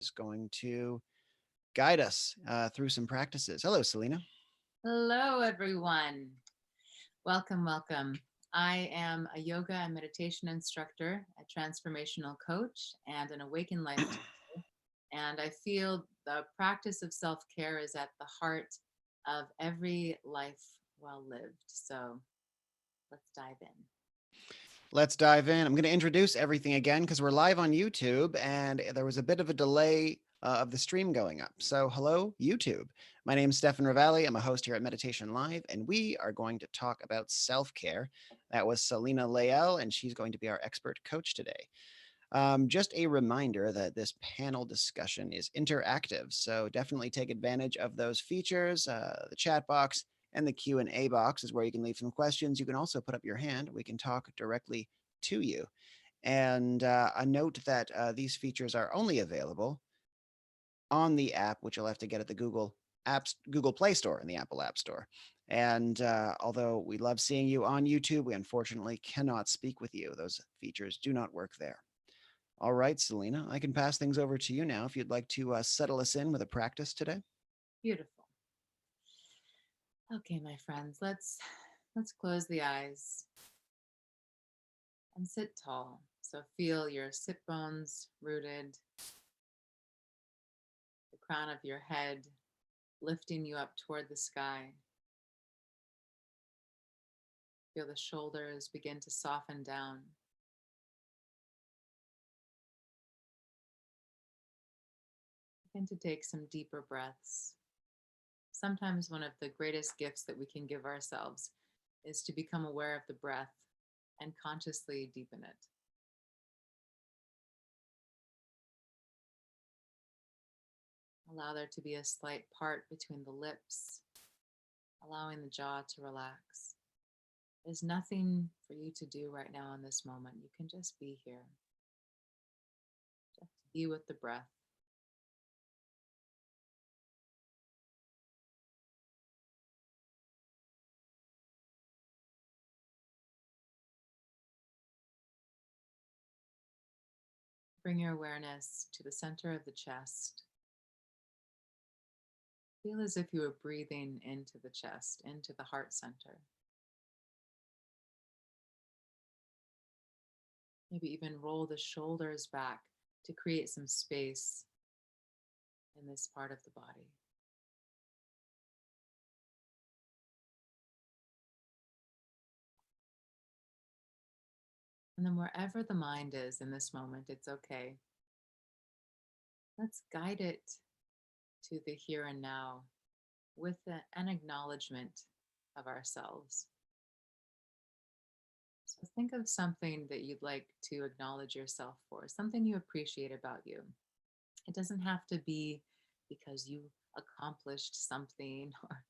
is going to guide us through some practices. Hello, Selena. Hello, everyone. Welcome, welcome. I am a yoga and meditation instructor, a transformational coach, and an awakened life teacher. And I feel the practice of self care is at the heart of every life well lived. So let's dive in. Let's dive in. I'm going to introduce everything again because we're live on YouTube and there was a bit of a delay of the stream going up. So, hello, YouTube. My name is Stefan Ravalli. I'm a host here at Meditation Live, and we are going to talk about self care. That was Selena Lael, and she's going to be our expert coach today. Just a reminder that this panel discussion is interactive, so definitely take advantage of those features. The chat box and the Q&A box is where you can leave some questions. You can also put up your hand. We can talk directly to you. And a note that these features are only available on the app, which you'll have to get at the Google Play Store and the Apple App Store. And although we love seeing you on YouTube, we unfortunately cannot speak with you. Those features do not work there. All right, Selena, I can pass things over to you now if you'd like to settle us in with a practice today. Beautiful. Okay, my friends, let's close the eyes and sit tall. So feel your sit bones rooted, the crown of your head lifting you up toward the sky. Feel the shoulders begin to soften down. Begin to take some deeper breaths. Sometimes one of the greatest gifts that we can give ourselves is to become aware of the breath and consciously deepen it. Allow there to be a slight part between the lips, allowing the jaw to relax. There's nothing for you to do right now in this moment. You can just be here. Just be with the breath. Bring your awareness to the center of the chest. Feel as if you were breathing into the chest, into the heart center. Maybe even roll the shoulders back to create some space in this part of the body. And then wherever the mind is in this moment, it's okay. Let's guide it to the here and now with an acknowledgement of ourselves. So think of something that you'd like to acknowledge yourself for, something you appreciate about you. It doesn't have to be because you accomplished something or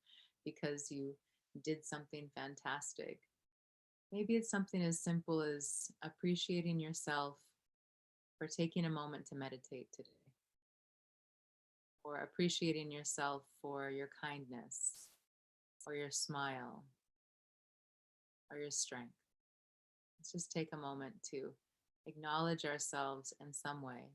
because you did something fantastic. Maybe it's something as simple as appreciating yourself for taking a moment to meditate today, or appreciating yourself for your kindness, or your smile, or your strength. Let's just take a moment to acknowledge ourselves in some way.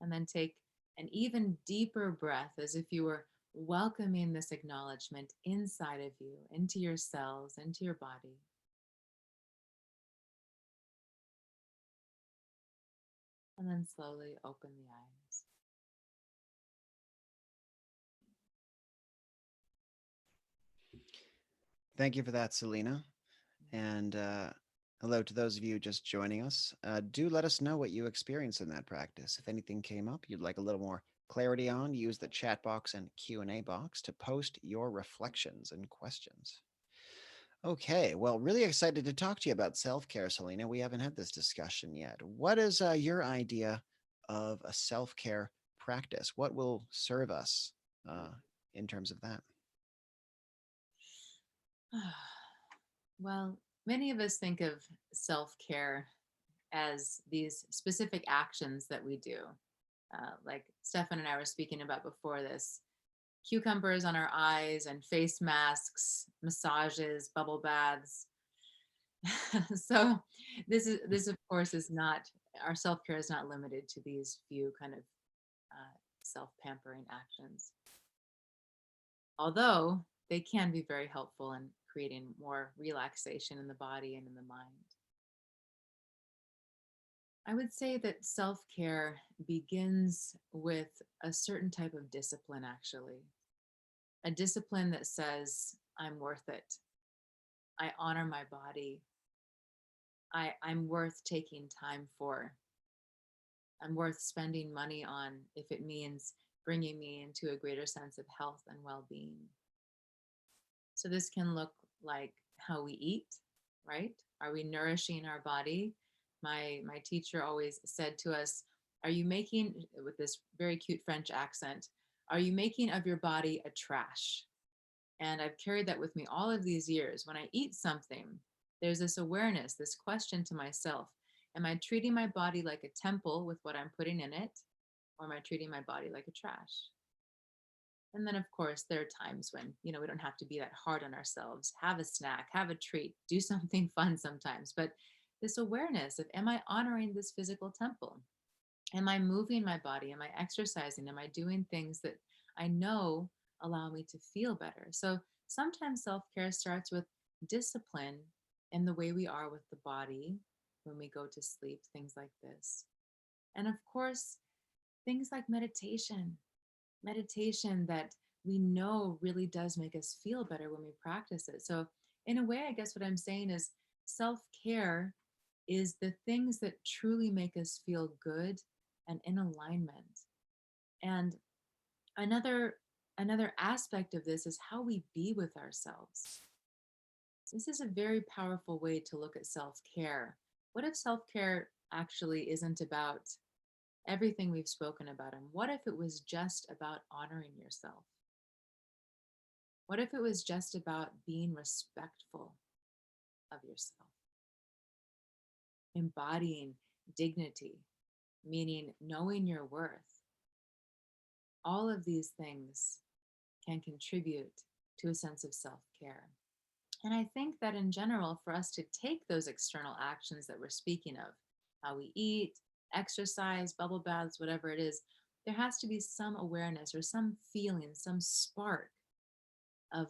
And then take an even deeper breath as if you were welcoming this acknowledgement inside of you, into your cells, into your body. And then slowly open the eyes. Thank you for that, Selena. And hello to those of you just joining us. Do let us know what you experienced in that practice. If anything came up you'd like a little more clarity on, use the chat box and Q&A box to post your reflections and questions. Okay, well, really excited to talk to you about self-care, Selena. We haven't had this discussion yet. What is your idea of a self-care practice? What will serve us uh, in terms of that? Well, many of us think of self care as these specific actions that we do. Like Stefan and I were speaking about before this, cucumbers on our eyes and face masks, massages, bubble baths. So this of course is not, our self-care is not limited to these few kind of self-pampering actions, although they can be very helpful in creating more relaxation in the body and in the mind. I would say that self-care begins with a certain type of discipline, actually. A discipline that says, I'm worth it. I honor my body. I'm worth taking time for. I'm worth spending money on if it means bringing me into a greater sense of health and well being. So, this can look like how we eat, right? Are we nourishing our body? My teacher always said to us, are you making, with this very cute French accent, are you making of your body a trash? And I've carried that with me all of these years. When I eat something, there's this awareness, this question to myself: am I treating my body like a temple with what I'm putting in it? Or am I treating my body like a trash? And then, of course, there are times when, we don't have to be that hard on ourselves. Have a snack, have a treat, do something fun sometimes. But this awareness of, am I honoring this physical temple? Am I moving my body? Am I exercising? Am I doing things that I know allow me to feel better? So sometimes self care starts with discipline in the way we are with the body when we go to sleep, things like this. And of course, things like meditation that we know really does make us feel better when we practice it. So, in a way, I guess what I'm saying is self care is the things that truly make us feel good and in alignment. And another another aspect of this is how we be with ourselves. This is a very powerful way to look at self-care. What if self-care actually isn't about everything we've spoken about? And what if it was just about honoring yourself? What if it was just about being respectful of yourself, embodying dignity, meaning knowing your worth? All of these things can contribute to a sense of self care. And I think that in general, for us to take those external actions that we're speaking of, how we eat, exercise, bubble baths, whatever it is, there has to be some awareness or some feeling, some spark of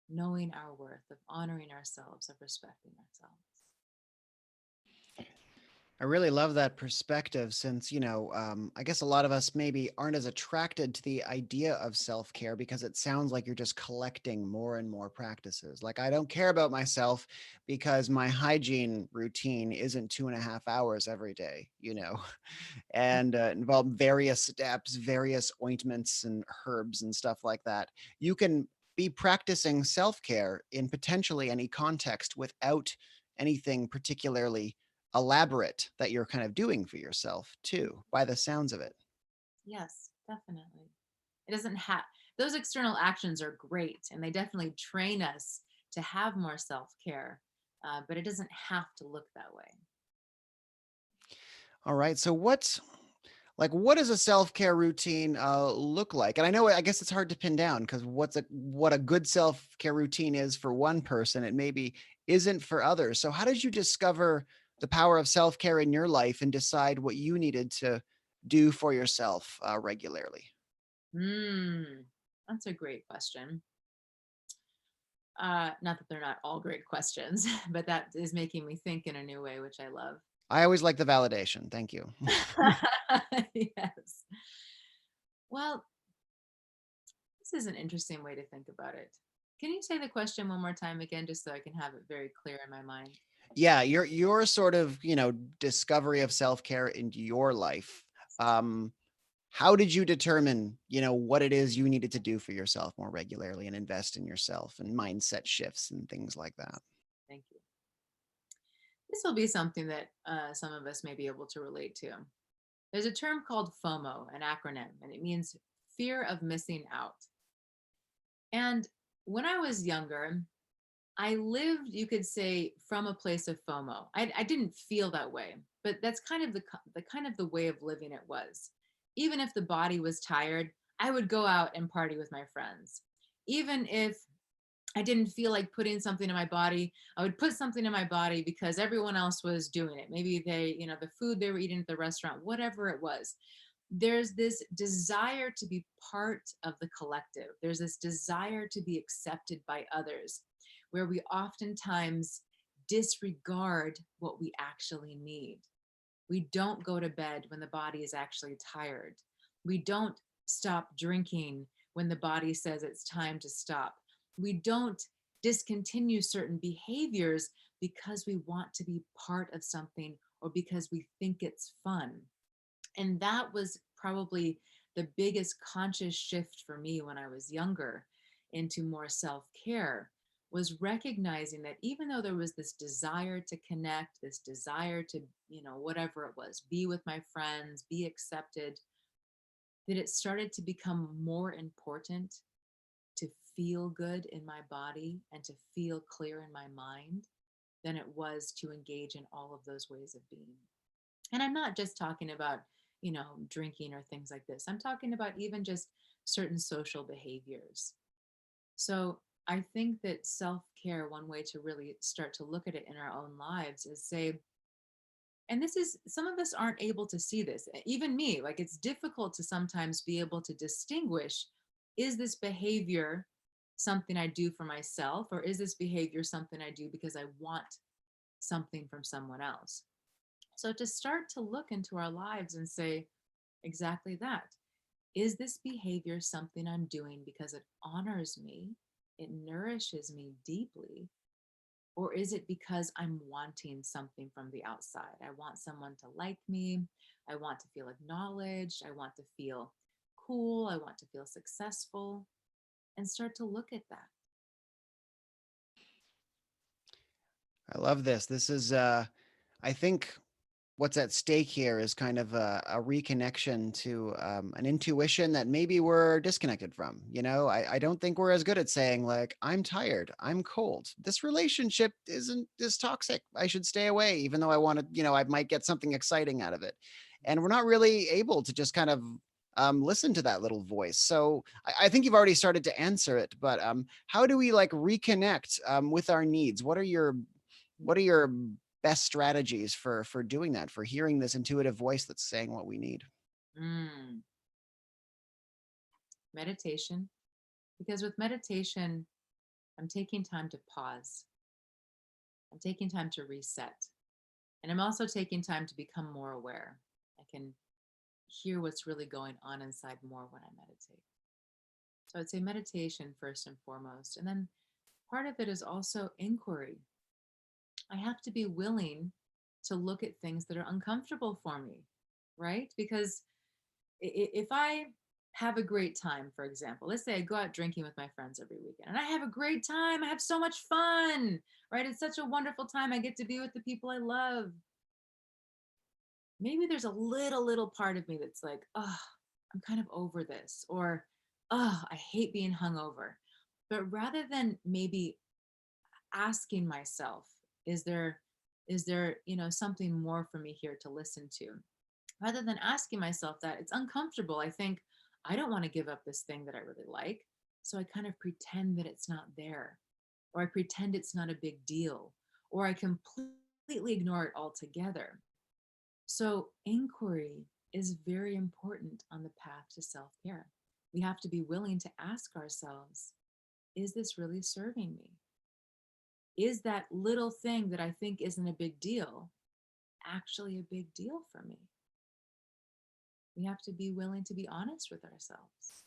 knowing our worth, of honoring ourselves, of respecting ourselves. I really love that perspective since, I guess a lot of us maybe aren't as attracted to the idea of self care because it sounds like you're just collecting more and more practices. Like, I don't care about myself because my hygiene routine isn't 2.5 hours every day, and involve various steps, various ointments and herbs and stuff like that. You can be practicing self care in potentially any context without anything particularly elaborate that you're kind of doing for yourself too, by the sounds of it. Yes, definitely. It doesn't have, those external actions are great and they definitely train us to have more self care, but it doesn't have to look that way. All right. So what does a self-care routine look like? And I know, I guess it's hard to pin down because what a good self-care routine is for one person, it maybe isn't for others. So how did you discover the power of self-care in your life and decide what you needed to do for yourself regularly? Hmm, that's a great question. Not that they're not all great questions, but that is making me think in a new way, which I love. I always like the validation. Thank you. Yes. Well, this is an interesting way to think about it. Can you say the question one more time again, just so I can have it very clear in my mind? Yeah, your sort of, discovery of self-care into your life. Um, how did you determine, what it is you needed to do for yourself more regularly and invest in yourself and mindset shifts and things like that? Thank you. This will be something that some of us may be able to relate to. There's a term called FOMO, an acronym, and it means fear of missing out. And when I was younger, I lived, you could say, from a place of FOMO. I didn't feel that way, but that's kind of the kind of the way of living it was. Even if the body was tired, I would go out and party with my friends. Even if I didn't feel like putting something in my body, I would put something in my body because everyone else was doing it. Maybe they, the food they were eating at the restaurant, whatever it was. There's this desire to be part of the collective. There's this desire to be accepted by others, where we oftentimes disregard what we actually need. We don't go to bed when the body is actually tired. We don't stop drinking when the body says it's time to stop. We don't discontinue certain behaviors because we want to be part of something or because we think it's fun. And that was probably the biggest conscious shift for me when I was younger into more self-care, was recognizing that even though there was this desire to connect, this desire to, whatever it was, be with my friends, be accepted, that it started to become more important to feel good in my body and to feel clear in my mind than it was to engage in all of those ways of being. And I'm not just talking about, drinking or things like this. I'm talking about even just certain social behaviors. So I think that self care, one way to really start to look at it in our own lives is say, and this is, some of us aren't able to see this, even me, like it's difficult to sometimes be able to distinguish, is this behavior something I do for myself, or is this behavior something I do because I want something from someone else? So to start to look into our lives and say exactly that. Is this behavior something I'm doing because it honors me? It nourishes me deeply? Or is it because I'm wanting something from the outside? I want someone to like me. I want to feel acknowledged. I want to feel cool. I want to feel successful, and start to look at that. I love this. This is, I think, what's at stake here is kind of a reconnection to an intuition that maybe we're disconnected from. I don't think we're as good at saying, like, I'm tired, I'm cold, this relationship isn't this toxic, I should stay away, even though I want to, I might get something exciting out of it. And we're not really able to just kind of listen to that little voice. So I think you've already started to answer it, but how do we like reconnect with our needs? What are your best strategies for doing that, for hearing this intuitive voice that's saying what we need? Mm, meditation. Because with meditation, I'm taking time to pause, I'm taking time to reset. And I'm also taking time to become more aware. I can hear what's really going on inside more when I meditate. So I'd say meditation first and foremost. And then part of it is also inquiry. I have to be willing to look at things that are uncomfortable for me, right? Because if I have a great time, for example, let's say I go out drinking with my friends every weekend and I have a great time, I have so much fun, right? It's such a wonderful time. I get to be with the people I love. Maybe there's a little part of me that's like, oh, I'm kind of over this, or oh, I hate being hungover. But rather than maybe asking myself, is there something more for me here to listen to? Rather than asking myself that, it's uncomfortable. I think I don't want to give up this thing that I really like. So I kind of pretend that it's not there, or I pretend it's not a big deal, or I completely ignore it altogether. So, inquiry is very important on the path to self care. We have to be willing to ask ourselves, is this really serving me? Is that little thing that I think isn't a big deal actually a big deal for me? We have to be willing to be honest with ourselves.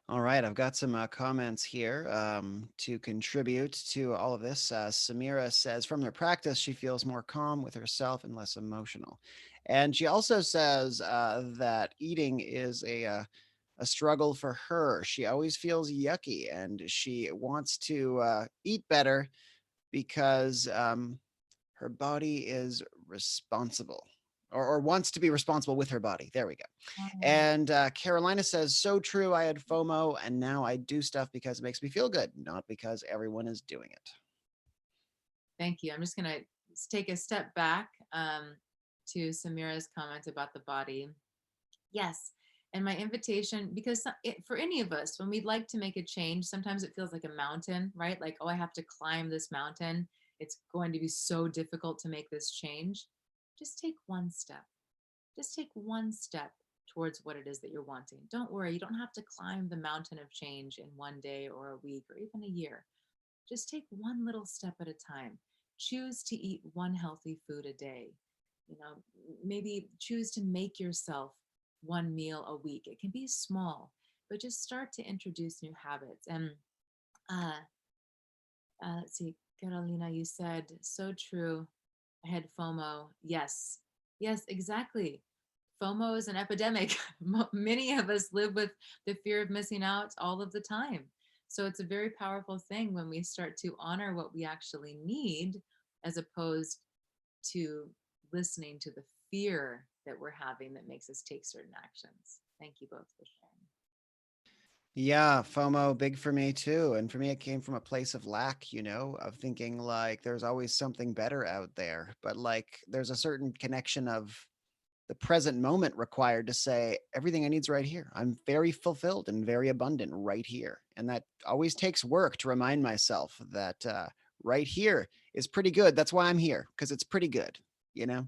All right, I've got some comments here to contribute to all of this. Samira says, from their practice, she feels more calm with herself and less emotional. And she also says that eating is a struggle for her. She always feels yucky and she wants to eat better because her body is responsible, or wants to be responsible with her body. There we go. Oh, And Carolina says, so true. I had FOMO and now I do stuff because it makes me feel good, not because everyone is doing it. thank you. I'm just going to take a step back to Samira's comment about the body. Yes, And my invitation, because for any of us, when we'd like to make a change, sometimes it feels like a mountain, right? Like, oh, I have to climb this mountain. It's going to be so difficult to make this change. Just take one step. Just take one step towards what it is that you're wanting. Don't worry, you don't have to climb the mountain of change in one day or a week or even a year. Just take one little step at a time. Choose to eat one healthy food a day. You know, maybe choose to make yourself one meal a week. It can be small, but just start to introduce new habits. And uh, let's see, Carolina, you said so true. I had FOMO. Yes, yes, exactly. FOMO is an epidemic. Many of us live with the fear of missing out all of the time. So it's a very powerful thing when we start to honor what we actually need as opposed to listening to the fear that we're having that makes us take certain actions. Thank you both for sharing. Yeah, FOMO, big for me too. And for me, it came from a place of lack, of thinking like there's always something better out there. But like there's a certain connection of the present moment required to say everything I need's right here. I'm very fulfilled and very abundant right here. And that always takes work to remind myself that right here is pretty good. That's why I'm here, because it's pretty good, you know?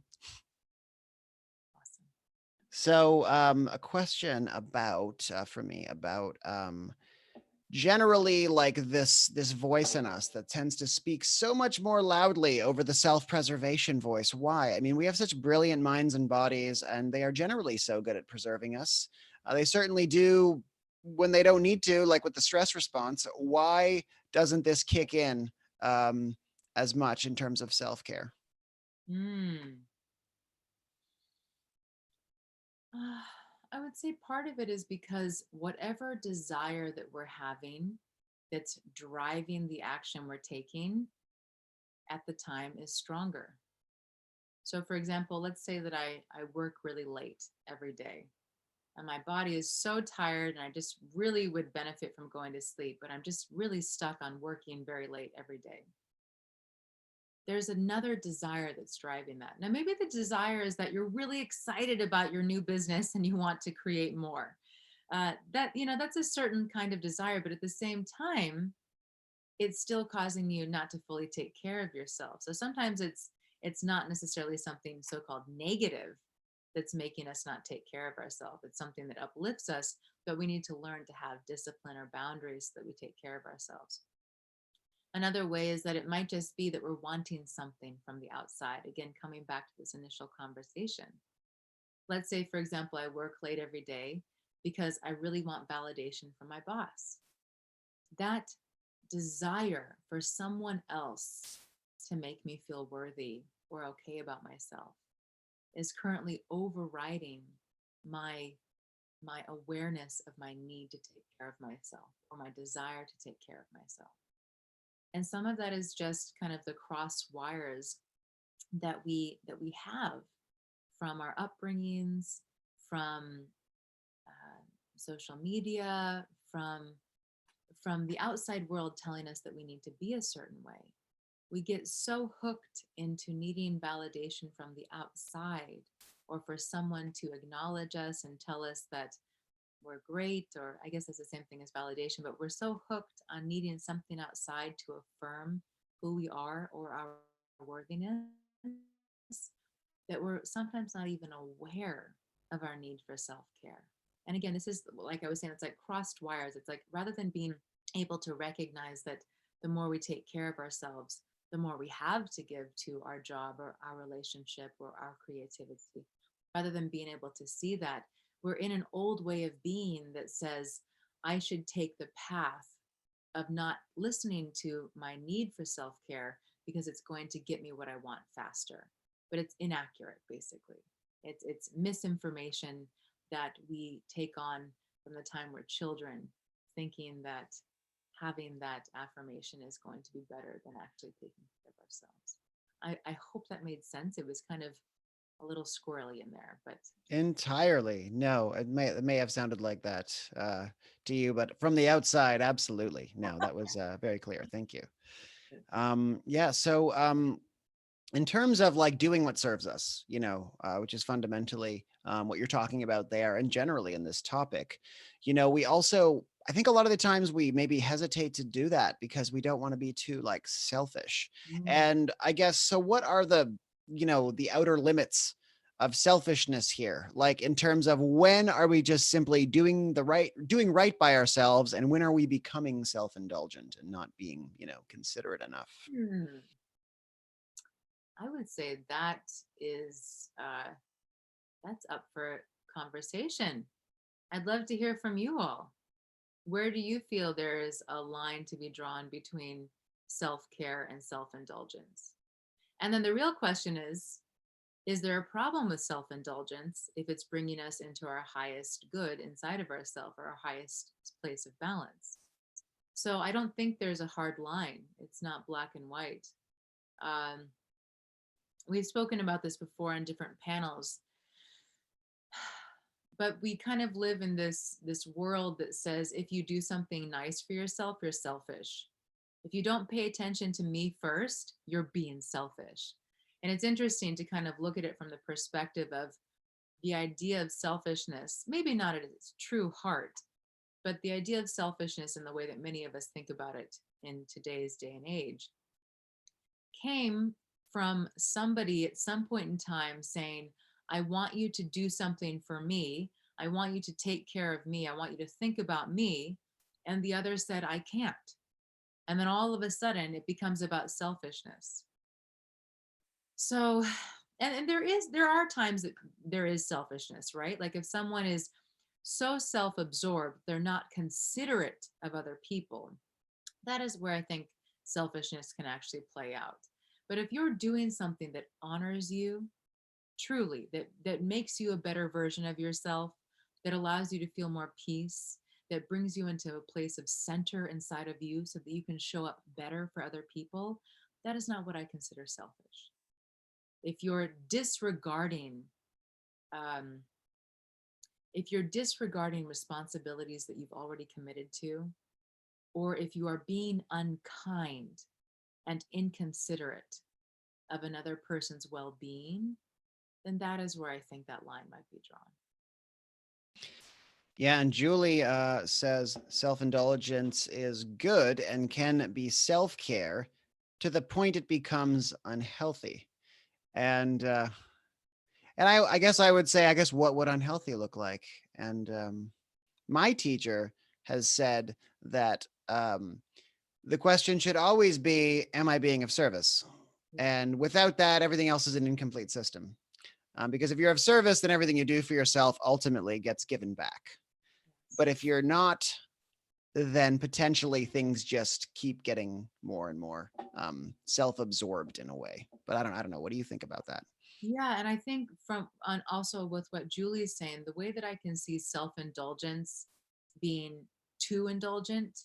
Awesome. So, a question about for me about generally like this voice in us that tends to speak so much more loudly over the self-preservation voice. Why? I mean, we have such brilliant minds and bodies, and they are generally so good at preserving us. They certainly do when they don't need to, like with the stress response. Why doesn't this kick in um, as much in terms of self-care? Mm. I would say part of it is because whatever desire that we're having that's driving the action we're taking at the time is stronger. So, for example, let's say that I work really late every day and my body is so tired and I just really would benefit from going to sleep, but I'm just really stuck on working very late every day. There's another desire that's driving that. Now, maybe the desire is that you're really excited about your new business and you want to create more. That's a certain kind of desire, but at the same time, it's still causing you not to fully take care of yourself. So sometimes it's not necessarily something so-called negative that's making us not take care of ourselves. It's something that uplifts us, but we need to learn to have discipline or boundaries so that we take care of ourselves. Another way is that it might just be that we're wanting something from the outside. Again, coming back to this initial conversation. Let's say, for example, I work late every day because I really want validation from my boss. That desire for someone else to make me feel worthy or okay about myself is currently overriding my my awareness of my need to take care of myself or my desire to take care of myself. And some of that is just kind of the cross wires that we have from our upbringings, from uh, social media, from the outside world telling us that we need to be a certain way. We get so hooked into needing validation from the outside or for someone to acknowledge us and tell us that we're great, or I guess it's the same thing as validation, but we're so hooked on needing something outside to affirm who we are or our worthiness that we're sometimes not even aware of our need for self care. And again, this is like I was saying, it's like crossed wires. It's like rather than being able to recognize that the more we take care of ourselves, the more we have to give to our job or our relationship or our creativity. Rather than being able to see that, we're in an old way of being that says, I should take the path of not listening to my need for self care because it's going to get me what I want faster. But it's inaccurate, basically. It's misinformation that we take on from the time we're children, thinking that having that affirmation is going to be better than actually taking care of ourselves. I hope that made sense. It was kind of a little squirrely in there, but Entirely. No, it may have sounded like that to you, but from the outside, absolutely. No, that was very clear. Thank you. Yeah. So in terms of like doing what serves us, which is fundamentally what you're talking about there, and generally in this topic, we also, I think a lot of the times we maybe hesitate to do that because we don't want to be too like selfish. Mm. And I guess so. What are the outer limits of selfishness here? Like in terms of when are we just simply doing right by ourselves, and when are we becoming self-indulgent and not being, considerate enough? Hmm. I would say is that's up for conversation. I'd love to hear from you all. Where do you feel there is a line to be drawn between self-care and self-indulgence? And then the real question is there a problem with self-indulgence if it's bringing us into our highest good inside of ourselves or our highest place of balance? So I don't think there's a hard line. It's not black and white. Um, we've spoken about this before on different panels, but we kind of live in this world that says if you do something nice for yourself, you're selfish. If you don't pay attention to me first, you're being selfish. And it's interesting to kind of look at it from the perspective of the idea of selfishness, maybe not at its true heart, but the idea of selfishness in the way that many of us think about it in today's day and age came from somebody at some point in time saying, I want you to do something for me. I want you to take care of me. I want you to think about me. And the other said, I can't. And then all of a sudden it becomes about selfishness. So, and there are times that there is selfishness, right? Like if someone is so self-absorbed, they're not considerate of other people. That is where I think selfishness can actually play out. But if you're doing something that honors you, truly, that makes you a better version of yourself, that allows you to feel more peace, that brings you into a place of center inside of you so that you can show up better for other people, that is not what I consider selfish. If you're disregarding um, if you're disregarding responsibilities that you've already committed to, or if you are being unkind and inconsiderate of another person's well-being, then that is where I think that line might be drawn. Yeah, and Julie says self-indulgence is good and can be self-care to the point it becomes unhealthy. And I guess I would say, I guess what would unhealthy look like? And my teacher has said that the question should always be, am I being of service? Yeah. And without that, everything else is an incomplete system. Because if you're of service, then everything you do for yourself ultimately gets given back. Yes. But if you're not, then potentially things just keep getting more and more self-absorbed in a way. But I don't know. What do you think about that? Yeah, and I think from on also with what Julie is saying, the way that I can see self-indulgence being too indulgent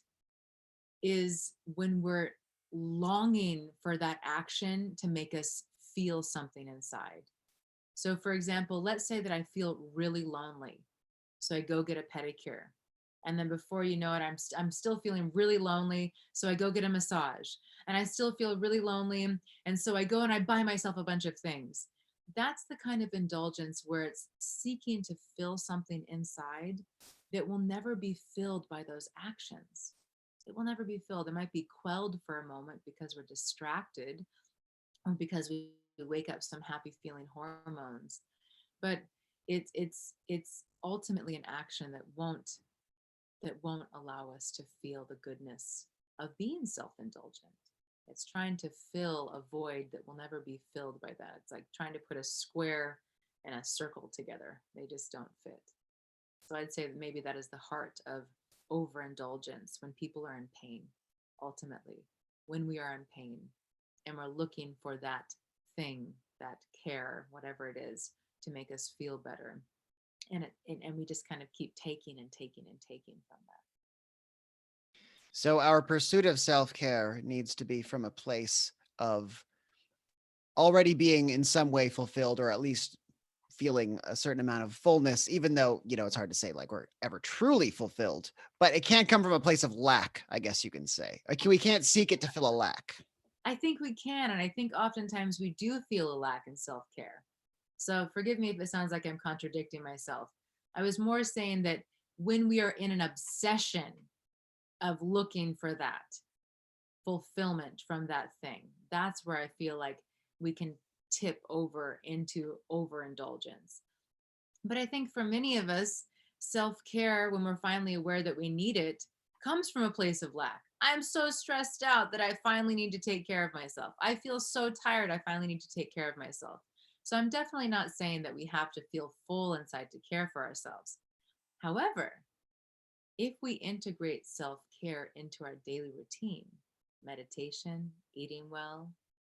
is when we're longing for that action to make us feel something inside. So, for example, let's say that I feel really lonely. So I go get a pedicure. And then before you know it, I'm still feeling really lonely. So I go get a massage. And I still feel really lonely. And so I go and I buy myself a bunch of things. That's the kind of indulgence where it's seeking to fill something inside that will never be filled by those actions. It will never be filled. It might be quelled for a moment because we're distracted or because we wake up some happy feeling hormones, but it's ultimately an action that won't allow us to feel the goodness of being self-indulgent. It's trying to fill a void that will never be filled by that. It's like trying to put a square and a circle together. They just don't fit. So I'd say that maybe that is the heart of overindulgence when people are in pain, ultimately. When we are in pain and we're looking for that thing, that care, whatever it is, to make us feel better. And we just kind of keep taking and taking and taking from that. So our pursuit of self-care needs to be from a place of already being in some way fulfilled, or at least feeling a certain amount of fullness, even though, it's hard to say like we're ever truly fulfilled, but it can't come from a place of lack, I guess you can say. Like we can't seek it to fill a lack. I think we can. And I think oftentimes we do feel a lack in self care. So forgive me if it sounds like I'm contradicting myself. I was more saying that when we are in an obsession of looking for that fulfillment from that thing, that's where I feel like we can tip over into overindulgence. But I think for many of us, self care, when we're finally aware that we need it, comes from a place of lack. I'm so stressed out that I finally need to take care of myself. I feel so tired, I finally need to take care of myself. So I'm definitely not saying that we have to feel full inside to care for ourselves. However, if we integrate self care into our daily routine, meditation, eating well,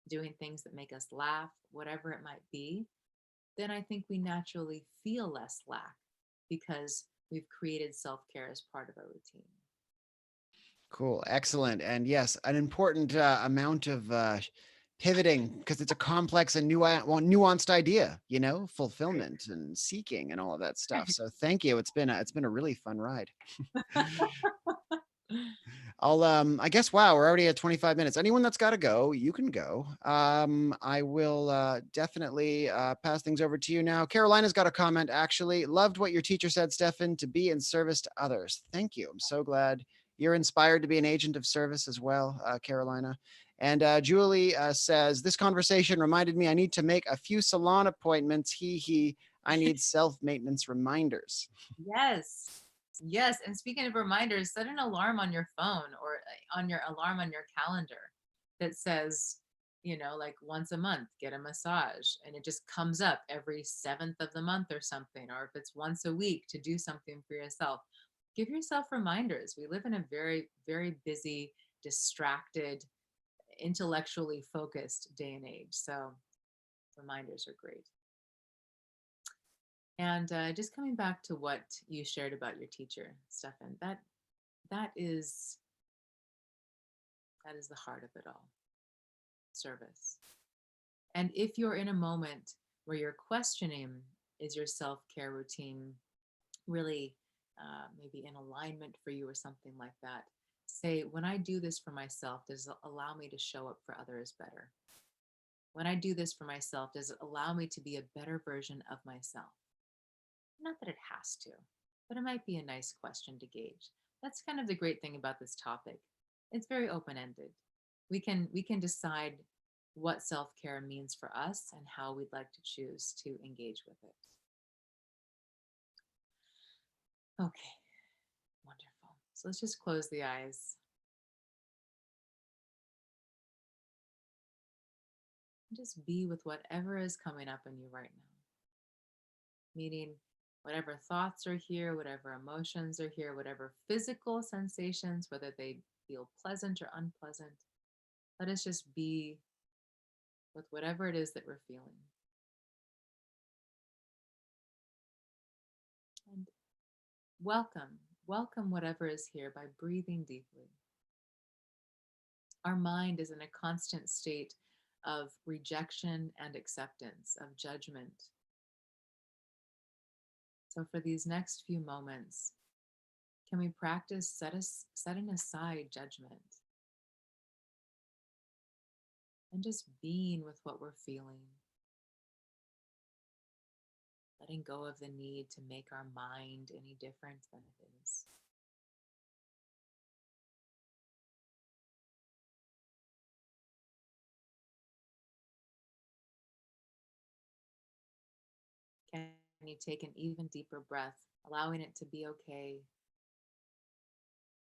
doing things that make us laugh, whatever it might be, then I think we naturally feel less lack because we've created self care as part of our routine. Cool. Excellent. And yes, an important amount of pivoting because it's a complex and nuanced idea, you know, Right. fulfillment and seeking and all of that stuff. So thank you. It's been a really fun ride. I guess, wow, we're already at 25 minutes. Anyone that's got to go, you can go. I will definitely pass things over to you now. Carolina's got a comment actually. Loved what your teacher said, Stefan, to be in service to others. Thank you. I'm so glad you're inspired to be an agent of service as well, Carolina. And Julie says, this conversation reminded me I need to make a few salon appointments. He. I need self maintenance reminders. Yes. Yes. And speaking of reminders, set an alarm on your phone or on your alarm on your calendar that says, like once a month, get a massage. And it just comes up every seventh of the month or something. Or if it's once a week to do something for yourself, give yourself reminders. We live in a very, very busy, distracted, intellectually focused day and age. So reminders are great. And just coming back to what you shared about your teacher, Stefan, that is that is the heart of it all, service. And if you're in a moment where you're questioning, is your self-care routine really maybe in alignment for you or something like that? Say, when I do this for myself, does it allow me to show up for others better? When I do this for myself, does it allow me to be a better version of myself? Not that it has to, but it might be a nice question to gauge. That's kind of the great thing about this topic. It's very open-ended. We can decide what self-care means for us and how we'd like to choose to engage with it. Okay, wonderful. So let's just close the eyes and just be with whatever is coming up in you right now. Meaning whatever thoughts are here, whatever emotions are here, whatever physical sensations, whether they feel pleasant or unpleasant. Let us just be with whatever it is that we're feeling. And welcome whatever is here by breathing deeply. Our mind is in a constant state of rejection and acceptance, of judgment. So for these next few moments, can we practice setting aside judgment and just being with what we're feeling, letting go of the need to make our mind any different than it is. Can you take an even deeper breath, allowing it to be okay?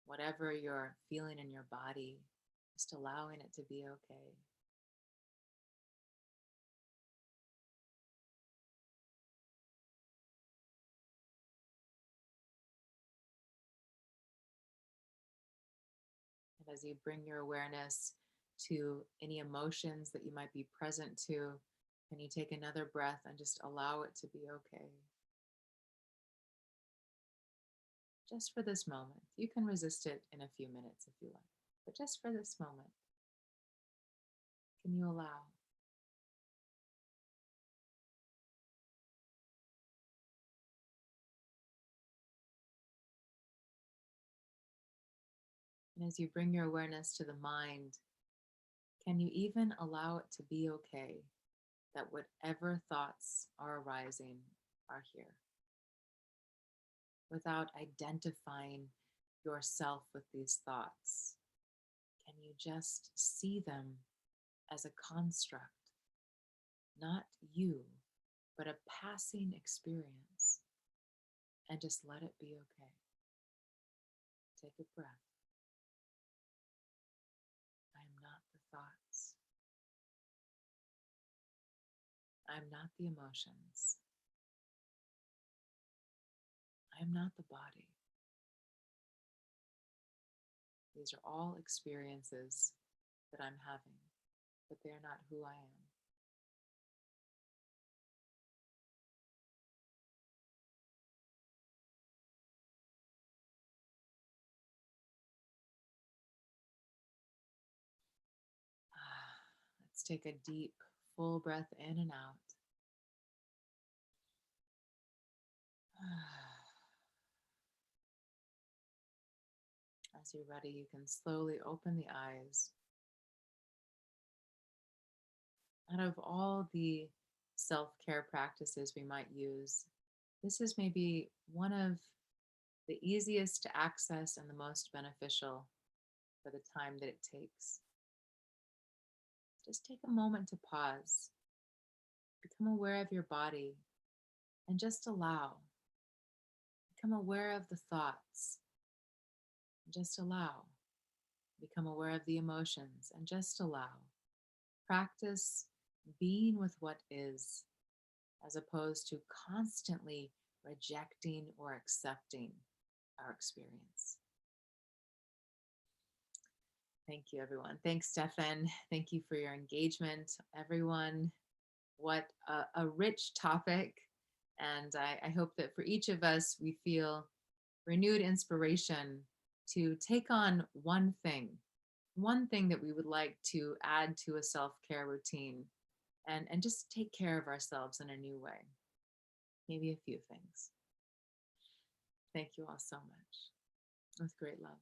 Whatever you're feeling in your body, just allowing it to be okay. And as you bring your awareness to any emotions that you might be present to, can you take another breath and just allow it to be okay? Just for this moment. You can resist it in a few minutes if you like, but just for this moment, can you allow? And as you bring your awareness to the mind, Can you even allow it to be okay that whatever thoughts are arising are here without identifying yourself with these thoughts? Can you just see them as a construct, not you, but a passing experience, and just let it be okay? Take a breath. I am not the thoughts. I am not the emotions. I am not the body. These are all experiences that I'm having, but they're not who I am. Let's take a deep, full breath in and out. As you're ready, you can slowly open the eyes. Out of all the self-care practices we might use, this is maybe one of the easiest to access and the most beneficial for the time that it takes. Just take a moment to pause, become aware of your body, and just allow. Become aware of the thoughts, and just allow. Become aware of the emotions, and just allow. Practice being with what is, as opposed to constantly rejecting or accepting our experience. Thank you, everyone. Thanks, Stefan. Thank you for your engagement, everyone. What a rich topic. And I hope that for each of us, we feel renewed inspiration to take on one thing that we would like to add to a self-care routine and just take care of ourselves in a new way. Maybe a few things. Thank you all so much. With great love.